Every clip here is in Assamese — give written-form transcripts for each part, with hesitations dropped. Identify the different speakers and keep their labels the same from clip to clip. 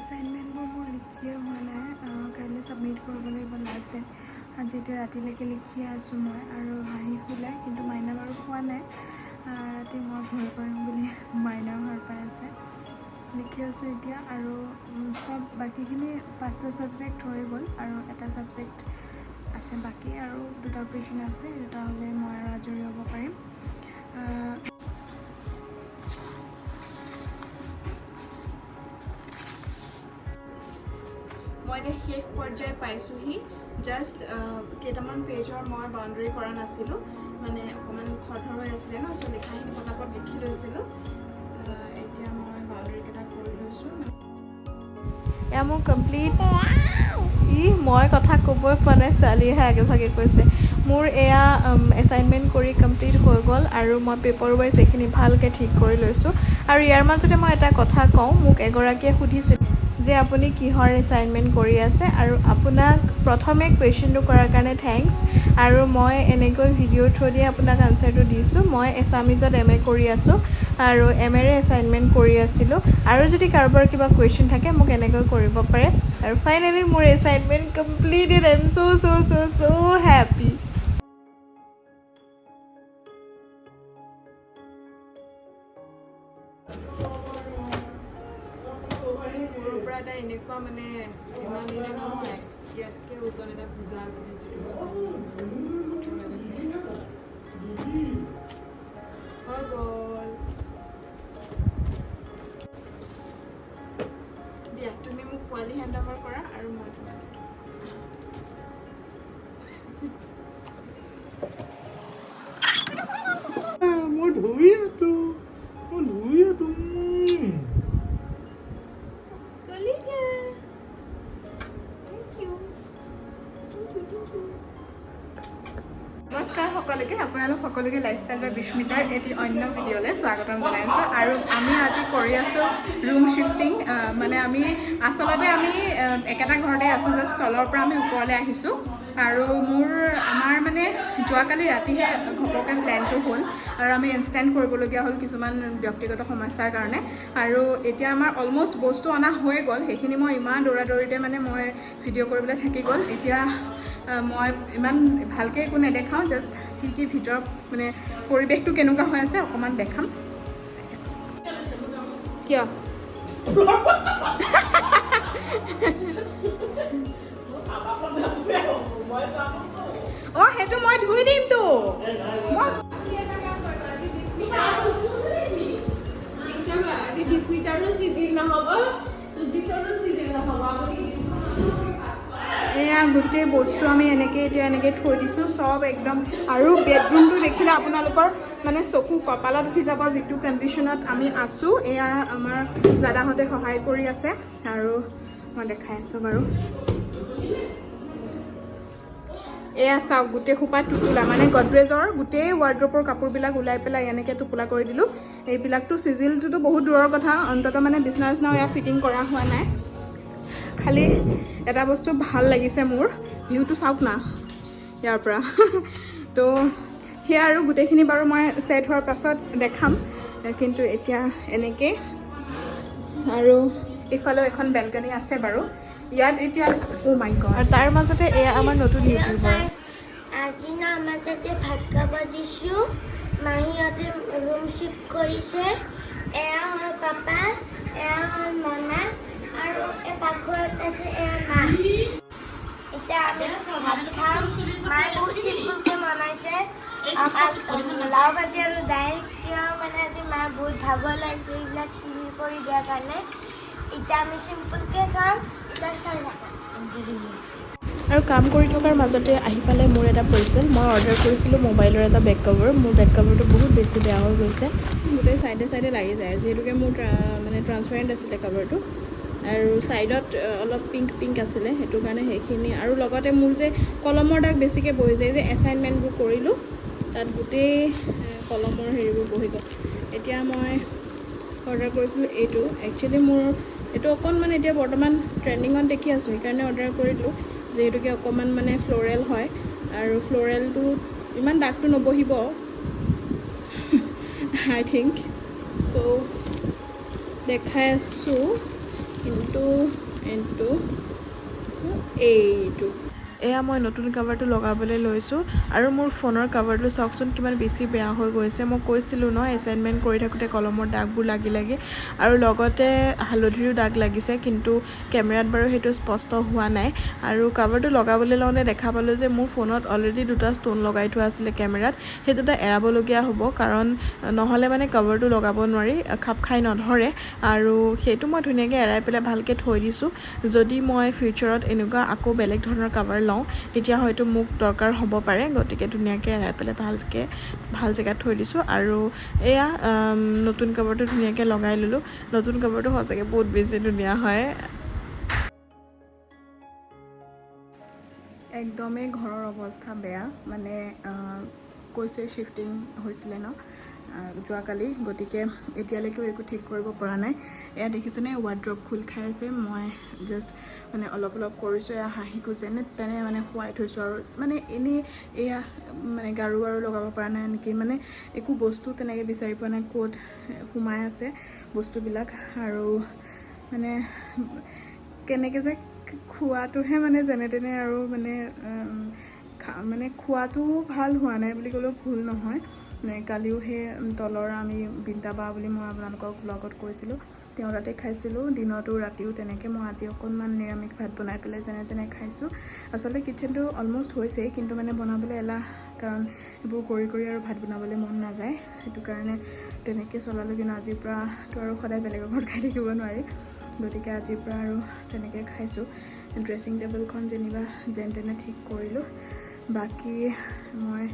Speaker 1: এছাইনমেণ্টবোৰ মোৰ লিখিয়ে হোৱা নাই কাইলৈ ছাবমিট কৰিব লাগিব লাষ্ট ডেট আজি এতিয়া ৰাতিলৈকে লিখিয়ে আছোঁ মই আৰু হাঁহি শুলে কিন্তু মাইনা বাৰু খোৱা নাই ৰাতি মই ভয় কৰিম বুলি মাইনাও ভাল পাই আছে লিখি আছোঁ এতিয়া আৰু চব বাকীখিনি 5টা ছাবজেক্ট হৈ গ'ল আৰু এটা ছাবজেক্ট আছে বাকী আৰু 2টা কুৱেশ্যন আছে 2টা হ'লে মই আৰু আজৰি হ'ব পাৰিম মই এতিয়া শেষ পৰ্যায় পাইছোঁহি জাষ্ট কেইটামান পেজৰ মই বাউণ্ডেৰী কৰা নাছিলোঁ মানে অকণমান খৰধৰ হৈ আছিলে ন চ' লিখাখিনি পটাপট লিখি লৈছিলোঁ এতিয়া মই বাউণ্ডেৰীকেইটা কৰি লৈছোঁ এয়া মোৰ কমপ্লিট মই কথা ক'বই পোৱা নাই ছোৱালীহে আগে ভাগে কৈছে মোৰ এয়া এছাইনমেণ্ট কৰি কমপ্লিট হৈ গ'ল আৰু মই পেপাৰ ৱাইজ এইখিনি ভালকৈ ঠিক কৰি লৈছোঁ আৰু ইয়াৰ মাজতে মই এটা কথা কওঁ মোক এগৰাকীয়ে সুধিছিল যে আপুনি কিহৰ এছাইনমেণ্ট কৰি আছে আৰু আপোনাক প্ৰথমে কুৱেশ্যনটো কৰাৰ কাৰণে থেংকছ আৰু মই এনেকৈ ভিডিঅ'ৰ থ্ৰুদি আপোনাক আনচাৰটো দিছোঁ মই এছামিজত MA কৰি আছোঁ আৰু MAৰে এছাইনমেণ্ট কৰি আছিলোঁ আৰু যদি কাৰোবাৰ কিবা কুৱেশ্যন থাকে মোক এনেকৈ কৰিব পাৰে আৰু ফাইনেলি মোৰ assignment completed and so happy এটা এনেকুৱা মানে ইমান দিনে নহয় ইয়াতকৈ ওজন এটা পূজা আছিলে যিটো হৈ গ'ল দিয়া তুমি মোক পোৱালি হেণ্ড অভাৰ কৰা আৰু মই তোমাক
Speaker 2: মই ধুই আছো নমস্কাৰ সকলোকে আপোনালোক সকলোকে লাইফষ্টাইল বা বিস্মিতাৰ এটি অন্য ভিডিঅ'লৈ স্বাগতম জনাইছোঁ আৰু আমি আজি কৰি আছোঁ ৰুম শ্বিফটিং মানে আমি আচলতে আমি একেটা ঘৰতে আছোঁ জাষ্ট তলৰ পৰা আমি ওপৰলৈ আহিছোঁ আৰু আমাৰ মানে যোৱাকালি ৰাতিহে ঘপককৈ প্লেনটো হ'ল আৰু আমি ইনষ্টেণ্ট কৰিবলগীয়া হ'ল কিছুমান ব্যক্তিগত সমস্যাৰ কাৰণে আৰু এতিয়া আমাৰ অলমষ্ট বস্তু অনা হৈ গ'ল সেইখিনি মই ইমান দৌৰাদৌৰিতে মানে মই ভিডিঅ' কৰিবলৈ থাকি গ'ল এতিয়া মই ইমান ভালকৈ একো নেদেখাওঁ জাষ্ট কি ভিতৰত মানে পৰিৱেশটো কেনেকুৱা হৈ আছে অকণমান দেখাম কিয় অঁ সেইটো মই ধুই দিমতো এয়া গোটেই বস্তু আমি এনেকৈ থৈ দিছোঁ চব একদম আৰু বেডৰুমটো দেখিলে আপোনালোকৰ মানে চকু কপালত উঠি যাব যিটো কণ্ডিশ্যনত আমি আছোঁ এয়া আমাৰ দাদাহঁতে সহায় কৰি আছে আৰু মই দেখাই আছোঁ বাৰু এয়া চাওক গোটেই সোপা টোপোলা মানে গডৰেজৰ গোটেই ৱাৰ্ড্ৰপৰ কাপোৰবিলাক ওলাই পেলাই এনেকৈ টোপোলা কৰি দিলোঁ এইবিলাকতো চিজিলটোতো বহুত দূৰৰ কথা অন্ততঃ মানে বিচনা এয়া ফিটিং কৰা হোৱা নাই খালি এটা বস্তু ভাল লাগিছে মোৰ ভিউটো চাওক না ইয়াৰ পৰা তো সেয়া আৰু গোটেইখিনি বাৰু মই ছেট হোৱাৰ পাছত দেখাম কিন্তু এতিয়া এনেকৈ আৰু এইফালেও এখন বেলকনি আছে বাৰু ইয়াত এতিয়া মাই গড আৰু তাৰ মাজতে এয়া আমাৰ নতুন ইউটিউবাৰ
Speaker 3: আজি না আমাৰ তাতে ভাত খাব দিছোঁ মাহীহঁতে ৰুম শ্বিফ্ট কৰিছে এয়া হয় পাপা এয়া হয় মামা আৰু এই পাকঘৰত আছে এয়া মা এতিয়া আমি ভাত খাম মায়ে বহুত চিম্পুলকৈ বনাইছে লাও ভাজি আৰু দাইল কিয় মানে আজি মায়ে বহুত ভাগৰ লাগিছে এইবিলাক চিজিল কৰি দিয়াৰ কাৰণে এতিয়া আমি চিম্পুলকৈ খাম এতিয়া চাই
Speaker 4: আৰু কাম কৰি থকাৰ মাজতে আহি পালে মোৰ এটা পাৰ্চেল মই অৰ্ডাৰ কৰিছিলোঁ মোবাইলৰ এটা বেক কভাৰ মোৰ বেক কভাৰটো বহুত বেছি বেয়া হৈ গৈছে গোটেই চাইডে লাগি যায় যিহেতুকে মোৰ মানে ট্ৰান্সপাৰেণ্ট আছিলে কভাৰটো আৰু ছাইডত অলপ পিংক আছিলে সেইটো কাৰণে সেইখিনি আৰু লগতে মোৰ যে কলমৰ দাগ বেছিকৈ বহি যায় যে এছাইনমেণ্টবোৰ কৰিলোঁ তাত গোটেই কলমৰ হেৰিবোৰ বহি গ'ল এতিয়া মই অৰ্ডাৰ কৰিছিলোঁ এইটো একচুৱেলি মোৰ এইটো অকণমান এতিয়া বৰ্তমান ট্ৰেণ্ডিঙত দেখি আছোঁ সেইকাৰণে অৰ্ডাৰ কৰিলোঁ যিহেতুকে অকণমান মানে ফ্ল'ৰেল হয় আৰু ফ্ল'ৰেলটো ইমান দাগটো নবহিব আই থিংক চ' দেখাই আছোঁ
Speaker 2: কিন্তু এইটো
Speaker 4: এয়া মই নতুন কাভাৰটো লগাবলৈ লৈছোঁ আৰু মোৰ ফোনৰ কাভাৰটো চাওকচোন কিমান বেছি বেয়া হৈ গৈছে। মই কৈছিলোঁ ন এছাইনমেণ্ট কৰি থাকোঁতে কলমৰ দাগবোৰ লাগি আৰু লগতে হালধিৰো দাগ লাগিছে, কিন্তু কেমেৰাত বাৰু সেইটো স্পষ্ট হোৱা নাই। আৰু কাভাৰটো লগাবলৈ লওঁতে দেখা পালোঁ যে মোৰ ফোনত অলৰেডি 2টা ষ্ট'ন লগাই থোৱা আছিলে কেমেৰাত, সেই 2টা এৰাবলগীয়া হ'ব, কাৰণ নহ'লে মানে কাভাৰটো লগাব নোৱাৰি, খাপ খাই নধৰে। আৰু সেইটো মই ধুনীয়াকৈ এৰাই পেলাই ভালকৈ থৈ দিছোঁ। যদি মই ফিউচাৰত এনেকুৱা আকৌ বেলেগ ধৰণৰ কাভাৰ লওঁ তেতিয়া হয়তো মোক দৰকাৰ হ'ব পাৰে, গতিকে ধুনীয়াকৈ এৰাই পেলাই ভাল জেগাত থৈ দিছোঁ। আৰু এয়া নতুন কাভাৰটো ধুনীয়াকৈ লগাই ল'লোঁ। নতুন কাভাৰটো সঁচাকৈ বহুত বেছি ধুনীয়া হয়।
Speaker 2: একদমেই ঘৰৰ অৱস্থা বেয়া, মানে কৈছোৱে শ্বিফটিং হৈছিলে ন যোৱাকালি, গতিকে এতিয়ালৈকেও একো ঠিক কৰিব পৰা নাই। এয়া দেখিছেনে ৱাৰ্ড্ৰব খোল খাই আছে, মই জাষ্ট মানে অলপ কৰিছোঁ। এয়া হাঁহিকো যেনে তেনে মানে শুৱাই থৈছোঁ আৰু মানে এনেই এয়া মানে গাৰু লগাব পৰা নাই নেকি, মানে একো বস্তু তেনেকৈ বিচাৰি পোৱা নাই ক'ত সোমাই আছে বস্তুবিলাক। আৰু মানে কেনেকৈ যে খোৱাটোহে মানে যেনে তেনে আৰু মানে খোৱাটো ভাল হোৱা নাই বুলি ক'লেও ভুল নহয়। কালিও সেই তলৰ আমি বিন্তা বা বুলি মই আপোনালোকক ব্লগত কৈছিলোঁ, তেওঁ তাতে খাইছিলোঁ দিনতো ৰাতিও তেনেকৈ। মই আজি অকণমান নিৰামিষ ভাত বনাই পেলাই যেনে তেনে খাইছোঁ। আচলতে কিটচেনটো অলম'ষ্ট হৈছেই, কিন্তু মানে বনাবলৈ এলাহ, কাৰণ এইবোৰ কৰি আৰু ভাত বনাবলৈ মন নাযায়, সেইটো কাৰণে তেনেকৈ চলালোঁ। কিন্তু আজিৰ পৰাতো আৰু সদায় বেলেগৰ ঘৰত খাই থাকিব নোৱাৰি, গতিকে আজিৰ পৰা আৰু তেনেকৈ খাইছোঁ। ড্ৰেছিং টেবুলখন যেনিবা যেন তেনে ঠিক কৰিলোঁ। বাকী মই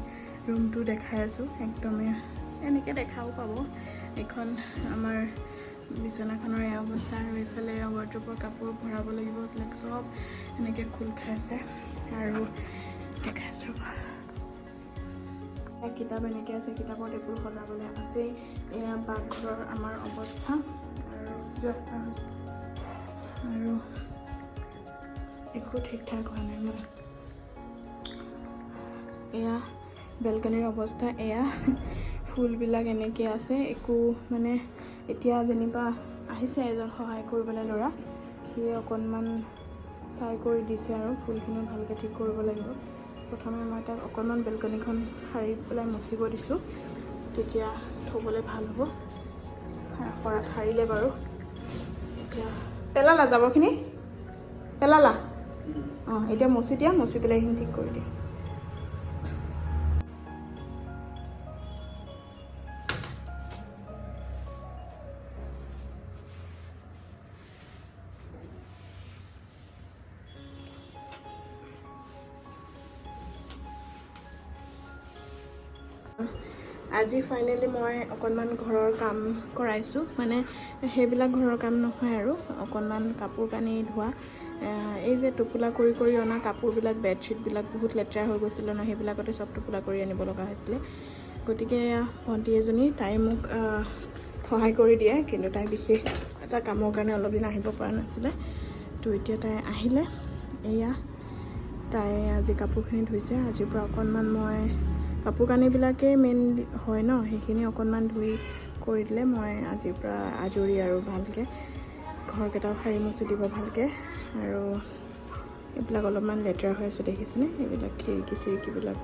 Speaker 2: ৰুমটো দেখাই আছোঁ, একদমেই এনেকৈ দেখাও পাব। এইখন আমাৰ বিচনাখনৰ এই অৱস্থা, আৰু এইফালে ৱাৰ্ড্ৰবৰ কাপোৰ ভৰাব লাগিব, এইবিলাক চব এনেকৈ খোল খাই আছে। আৰু দেখাইছোঁ কিতাপ এনেকৈ আছে, কিতাপৰ টেবুল সজাবলৈ আছেই। এয়া পাকঘৰৰ আমাৰ অৱস্থা, আৰু একো ঠিক ঠাক হোৱা নাই মানে। এয়া বেলকনিৰ অৱস্থা, এয়া ফুলবিলাক এনেকৈ আছে, একো মানে এতিয়া যেনিবা আহিছে এজন সহায় কৰিবলৈ ল'ৰা, সিয়ে অকণমান চাই কৰি দিছে আৰু ফুলখিনিও ভালকৈ ঠিক কৰিব লাগিব। প্ৰথমে মই তাক অকণমান বেলকনিখন সাৰি পেলাই মুচিব দিছোঁ, তেতিয়া থ'বলৈ ভাল হ'ব। কৰাত সাৰিলে বাৰু, এতিয়া পেলালা জাবৰখিনি, পেলালা? অঁ, এতিয়া মুচি দিয়া, মুচি পেলাই এইখিনি ঠিক কৰি দিয়া। আজি ফাইনেলি মই অকণমান ঘৰৰ কাম কৰাইছোঁ, মানে সেইবিলাক ঘৰৰ কাম নহয় আৰু অকণমান কাপোৰ কানি ধোৱা। এই যে টোপোলা কৰি অনা কাপোৰবিলাক, বেডশ্বীটবিলাক বহুত লেতেৰা হৈ গৈছিলে ন, সেইবিলাকতে চব টোপোলা কৰি আনিব লগা হৈছিলে। গতিকে ভণ্টি এজনী, তাই মোক সহায় কৰি দিয়ে, কিন্তু তাই বিশেষ এটা কামৰ কাৰণে অলপ দিন আহিব পৰা নাছিলে। তো এতিয়া তাই আহিলে, এয়া তাই আজি কাপোৰখিনি ধুইছে। আজিৰ পৰা অকণমান মই কাপোৰ কানিবিলাকেই মেইন হয় ন, সেইখিনি অকণমান ধুই কৰি দিলে মই আজিৰ পৰা আজৰি আৰু ভালকৈ ঘৰকেইটাও সাৰি মুচি দিব ভালকৈ। আৰু এইবিলাক অলপমান লেতেৰা হৈ আছে দেখিছেনে, এইবিলাক খিৰিকী চিৰিকীবিলাক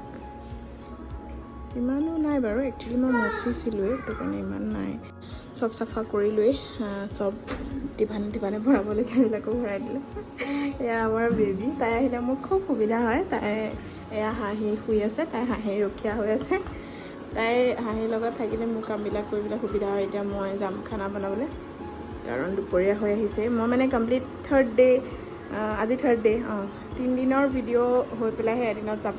Speaker 2: ইমানো নাই বাৰু, একচুৱেলি মই মুচিছিলোঁৱেই, সেইটো কাৰণে ইমান নাই। চব চাফা কৰি লৈ চব টিফানে ভৰাবলগীয়াবিলাকো ভৰাই দিলোঁ। এয়া আমাৰ বেবী, তাই আহিলে মোৰ খুব সুবিধা হয়। তাই এয়া হাঁহি শুই আছে, তাই হাঁহি ৰখীয়া হৈ আছে। তাই হাঁহিৰ লগত থাকিলে মোৰ কামবিলাক কৰিবলৈ সুবিধা হয়। এতিয়া মই যাম খানা বনাবলৈ, কাৰণ দুপৰীয়া হৈ আহিছে। মই মানে কমপ্লিট থাৰ্ড ডে', আজি থাৰ্ড ডে', 3 দিনৰ ভিডিঅ' হৈ পেলাইহে এদিনত যাব।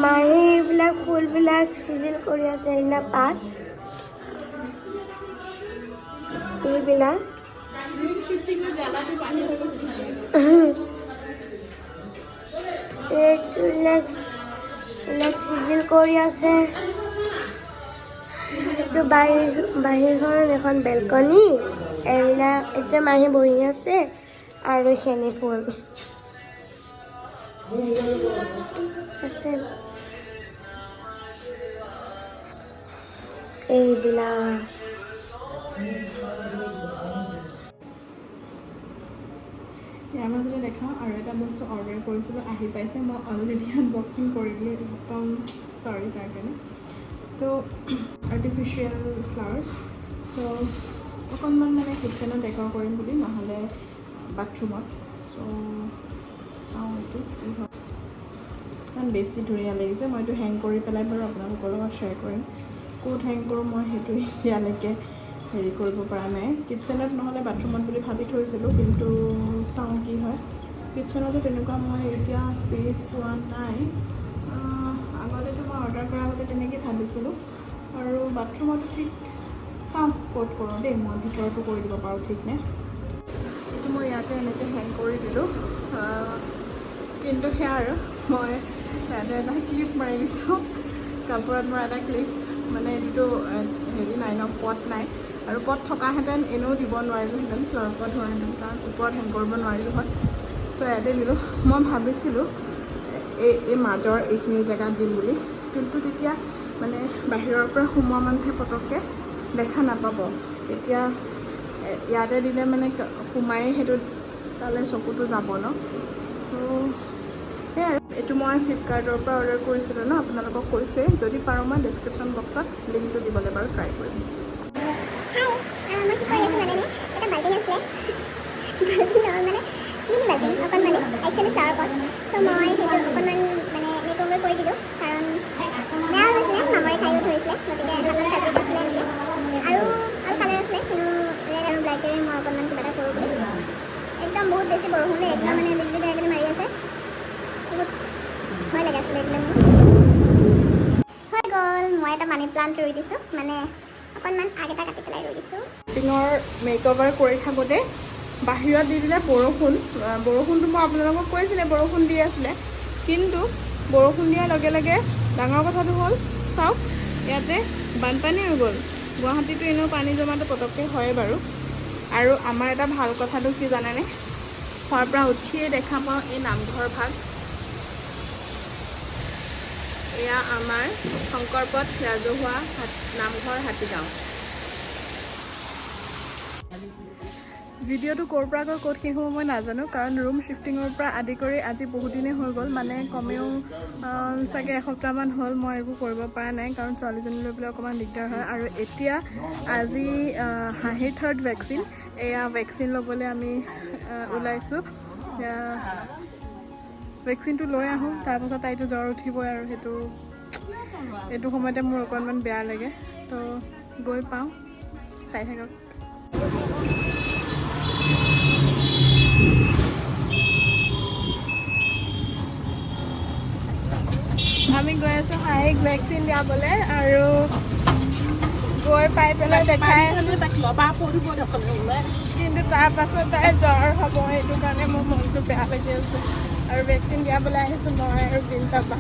Speaker 3: মাহী এইবিলাক ফুলবিলাক চিজিল কৰি আছে, সেইবিলাক পাত এইবিলাক এইবিলাক চিজিল কৰি আছে। এইটো বাহিৰখন এখন বেলকনি, এইবিলাক এতিয়া মাহী বহি আছে, আৰু এইখিনি ফুল আছে। এইবিলাক
Speaker 2: ইয়াৰ মাজতে দেখাওঁ আৰু এটা বস্তু অৰ্ডাৰ কৰিছিলোঁ, আহি পাইছে। মই অলৰেডি আনবক্সিং কৰি দিলোঁ, একদম চৰি তাৰ কাৰণে। তো আৰ্টিফিচিয়েল ফ্লাৱাৰ্ছ, চ' অকণমান মানে কিটচেনত ডেকৰ কৰিম বুলি, নহ'লে বাথৰুমত। চ' চাওঁ এইটো কি হয়। ইমান বেছি ধুনীয়া লাগিছে। মই এইটো হেং কৰি পেলাই বাৰু আপোনালোকৰ লগত শ্বেয়াৰ কৰিম। ক'ত হেং কৰোঁ মই সেইটো এতিয়ালৈকে হেৰি কৰিব পৰা নাই। কিটচেনত নহ'লে বাথৰুমত বুলি ভাবি থৈছিলোঁ, কিন্তু চাওঁ কি হয়। কিটচেনতো তেনেকুৱা মই এতিয়া স্পেচ পোৱা নাই। আগতেতো মই অৰ্ডাৰ কৰাৰ আগতে তেনেকৈ ভাবিছিলোঁ, আৰু বাথৰুমতো ঠিক চাওঁ ক'ত কৰোঁ দেই। মই ভিতৰতো কৰি দিব পাৰোঁ, ঠিক নে? এইটো মই ইয়াতে এনেকৈ হেং কৰি দিলোঁ, কিন্তু সেয়া আৰু মই ইয়াতে এটা ক্লিপ মাৰি দিছোঁ। কাপোৰত মই এটা ক্লিপ, মানে এইটোতো হেৰি নাই ন, পট নাই। আৰু পট থকাহেঁতেন এনেও দিব নোৱাৰিলোঁহেঁতেন, ফ্লাৱাৰ পট হোৱাহেঁতেন, কাৰণ ওপৰত হেং কৰিব নোৱাৰিলোঁ হয়। চ' ইয়াতে দিলোঁ। মই ভাবিছিলোঁ এই মাজৰ এইখিনি জেগাত দিম বুলি, কিন্তু তেতিয়া মানে বাহিৰৰ পৰা সোমোৱা মানুহে পটককৈ দেখা নাপাব। তেতিয়া ইয়াতে দিলে মানে সোমায়ে সেইটো তালৈ চকুটো যাব ন। চ' সেই আৰু এইটো মই ফ্লিপকাৰ্টৰ পৰা অৰ্ডাৰ কৰিছিলোঁ ন, আপোনালোকক কৈছোঁৱেই। যদি পাৰোঁ মই ডেছক্ৰিপশ্যন বক্সত লিংকটো দিবলৈ বাৰু ট্ৰাই কৰিম।
Speaker 3: একদম বহুত বেছি বৰষুণ, একদম মানে বিজুলী ঢেৰেকনি মাৰি আছে। বহুত ভয় লাগে আছিলে এইবিলাক মোৰ। হৈ গ'ল, মই এটা মানি প্লাণ্ট ৰুই দিছোঁ, মানে অকণমান আগ এটা কাটি পেলাই ৰুই দিছোঁ।
Speaker 2: শ্বপিঙৰ মেকঅভাৰ কৰি থাকোঁতে বাহিৰত দি দিলে বৰষুণ। বৰষুণটো মই আপোনালোকক কৈছিলে বৰষুণ দি আছিলে, কিন্তু বৰষুণ দিয়াৰ লগে লগে ডাঙৰ কথাটো হ'ল, চাওক ইয়াতে বানপানী হৈ গ'ল। গুৱাহাটীতো এনেও পানী জমাটো পটককৈ হয়ে বাৰু। আৰু আমাৰ এটা ভাল কথাটো কি জানেনে, ঘৰৰ পৰা উঠিয়ে দেখা পাওঁ এই নামঘৰ ভাগ। এয়া আমাৰ শংকৰপথ ৰাজহুৱা নামঘৰ হাতীগাঁও। ভিডিঅ'টো ক'ৰ পৰা গৈ ক'ত শেষ হ'ব মই নাজানো, কাৰণ ৰুম শ্বিফ্টিঙৰ পৰা আদি কৰি আজি বহুত দিনেই হৈ গ'ল। মানে কমেও চাগে এসপ্তাহমান হ'ল মই একো কৰিব পৰা নাই, কাৰণ ছোৱালীজনী লৈ পেলাই অকণমান দিগদাৰ হয়। আৰু এতিয়া আজি হাঁহিৰ 3rd ভেকচিন, এয়া ভেকচিন ল'বলৈ আমি ওলাইছোঁ। ভেকচিনটো লৈ আহোঁ, তাৰপাছত তাইতো জ্বৰ উঠিবই, আৰু এইটো সময়তে মোৰ অকণমান বেয়া লাগে। তো গৈ পাওঁ, চাই থাকক। আমি গৈ আছোঁ হাঁহিক ভেকচিন দিয়াবলৈ, আৰু গৈ পাই পেলাই দেখাই আছোঁ, কিন্তু তাৰ পাছত তাই জ্বৰ হ'ব। সেইটো কাৰণে মোৰ মনটো বেয়া লাগি আছে। আৰু ভেকচিন দিয়াবলৈ আহিছোঁ মই আৰু বিন্তা বা।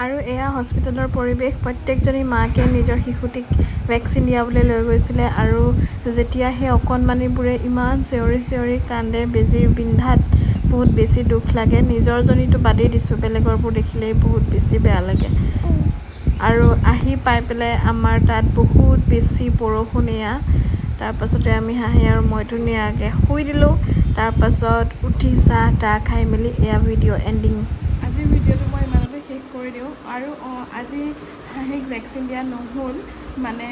Speaker 4: আৰু এয়া হস্পিটেলৰ পৰিৱেশ। প্ৰত্যেকজনী মাকে নিজৰ শিশুটিক ভেকচিন দিয়াবলৈ লৈ গৈছিলে, আৰু যেতিয়া সেই অকণমানিবোৰে ইমান চিঞৰি চিঞৰি কান্দে, বেজীৰ বিন্ধাত বহুত বেছি দুখ লাগে। নিজৰজনীটো বাদেই দিছোঁ, বেলেগৰবোৰ দেখিলেই বহুত বেছি বেয়া লাগে। আৰু আহি পাই পেলাই আমাৰ তাত বহুত বেছি বৰষুণ। এয়া তাৰপাছতে আমি হাঁহি আৰু মই ধুনীয়াকৈ শুই দিলোঁ। তাৰপাছত উঠি চাহ তাহ খাই মেলি এয়া ভিডিঅ' এণ্ডিং।
Speaker 2: আজিৰ ভিডিঅ'টো মই ইমানতে শেষ কৰি দিওঁ। আৰু আজি হাঁহিক ভেকচিন দিয়া নহ'ল, মানে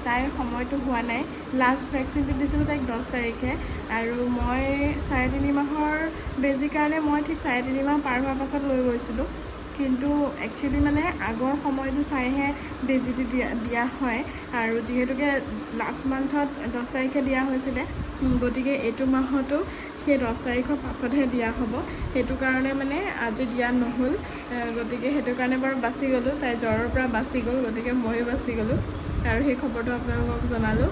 Speaker 2: তাইৰ সময়টো হোৱা নাই। লাষ্ট ভেকচিনটো দিছিলোঁ তাইক 10 তাৰিখে, আৰু মই 3.5 মাহৰ বেজীৰ কাৰণে মই ঠিক 3.5 মাহ পাৰ হোৱাৰ পাছত লৈ গৈছিলোঁ। কিন্তু একচুৱেলি মানে আগৰ সময়টো চাইহে বেজীটো দিয়া হয়, আৰু যিহেতুকে লাষ্ট মান্থত 10 তাৰিখে দিয়া হৈছিলে, গতিকে এইটো মাহতো সেই 10 তাৰিখৰ পাছতহে দিয়া হ'ব। সেইটো কাৰণে মানে আজি দিয়া নহ'ল, গতিকে সেইটো কাৰণে বাৰু বাচি গ'লোঁ। তাই জ্বৰৰ পৰা বাচি গ'ল, গতিকে ময়ো বাচি গ'লোঁ, আৰু সেই খবৰটো আপোনালোকক জনালোঁ।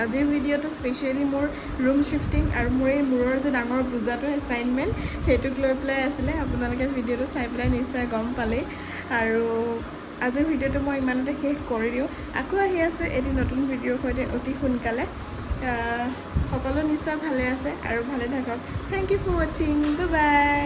Speaker 2: আজিৰ ভিডিঅ'টো স্পেচিয়েলি মোৰ ৰুম শ্বিফটিং আৰু মোৰ এই মূৰৰ যে ডাঙৰ বোজাটো এছাইনমেণ্ট, সেইটোক লৈ পেলাই আছিলে। আপোনালোকে ভিডিঅ'টো চাই পেলাই নিশ্চয় গম পালেই। আৰু আজিৰ ভিডিঅ'টো মই ইমানতে শেষ কৰি দিওঁ। আকৌ আহি আছোঁ এটি নতুন ভিডিঅ'ৰ সৈতে অতি সোনকালে। সকলো নিশ্চয় ভালে আছে আৰু ভালে থাকক। থেংক ইউ ফৰ ৱাচিং, বাই বাই।